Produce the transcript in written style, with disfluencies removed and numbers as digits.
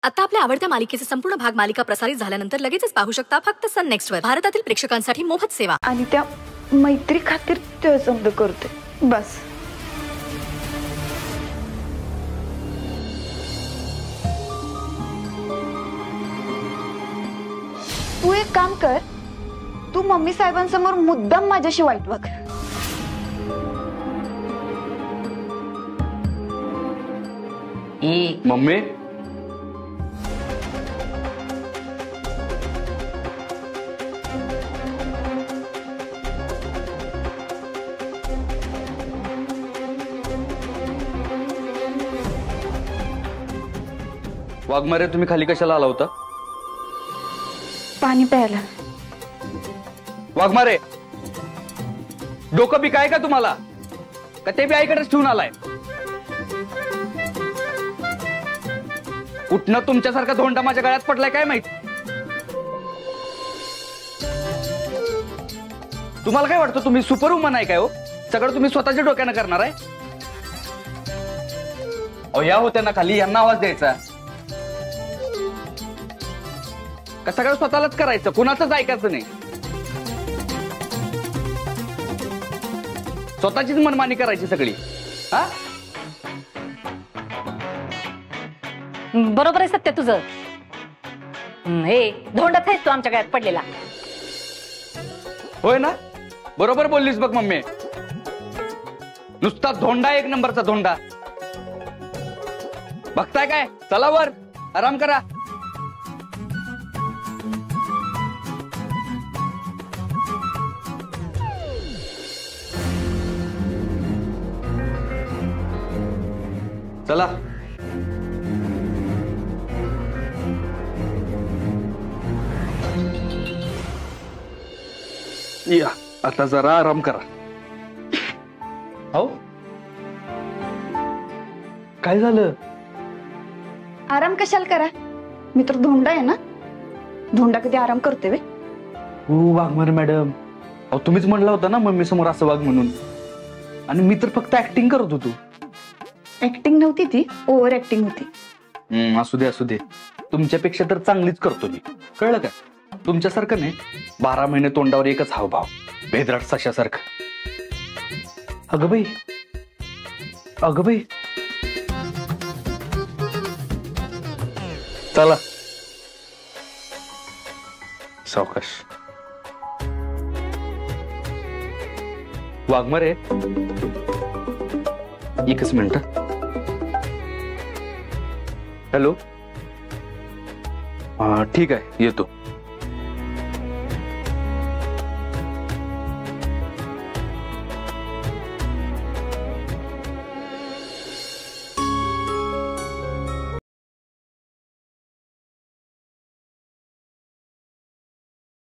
आता आपल्या आवडत्या मालिकेचे संपूर्ण भाग मालिका प्रसारित झाल्यानंतर लगेचच पाहू शकता फक्त सन नेक्स्ट वर. भारतातील प्रेक्षकांसाठी मोफत सेवा. आणि त्या मैत्री खातीर ते समज करते बस. तू एक काम कर, तू मम्मी साहेबांसमोर मुद्दाम माझ्याशी वाईट वाग. मम्मी वाघमारे तुम्ही खाली कशाला आला होता? पाणी प्यायला. वाघमारे डोकं बी काय का तुम्हाला? का ते बी आईकडेच ठेवून आलाय? उठणं तुमच्यासारखा धोंडा माझ्या गळ्यात पडलाय काय माहित? तुम्हाला काय वाटतं तुम्ही सुपर वुमन आहे काय हो? सगळं तुम्ही स्वतःच्या डोक्यानं करणार आहे? अहो या होत्या ना खाली, यांना आवाज द्यायचा का? सगळं स्वतःलाच करायचं, कुणाचंच ऐकायचं नाही. स्वतःचीच मनमानी करायची सगळी. हा बरोबर आहे सत्य तुझं. हे धोंडाच आहेस तू आमच्या गळ्यात पडलेला. होय ना? बरोबर बोललीस बघ मम्मी. नुसता धोंडा, एक नंबरचा धोंडा. बघताय काय? चला वर, आराम करा. चला. या आता जरा आराम करा. हो काय झालं? आराम कशाला करा? मी तर धोंडा आहे ना. धोंडा कधी आराम करते वे? वाघमारे मॅडम, अहो तुम्हीच म्हणला होता ना मम्मी समोर असं वाघ म्हणून. आणि मी तर फक्त ऍक्टिंग करत होतो. ऍक्टिंग नव्हती ती, ओव्हर ऍक्टिंग होती. असू दे असू दे, तुमच्यापेक्षा तर चांगलीच करतो मी. कळलं का? तुमच्यासारखं नाही, 12 महिने तोंडावर एकच हावभाव, भेदराट सशासारखं. अगं बाई, अगं बाई. चला सावकाश. वाघमारे एकच मिनिट. हॅलो. ठीक आहे येतो.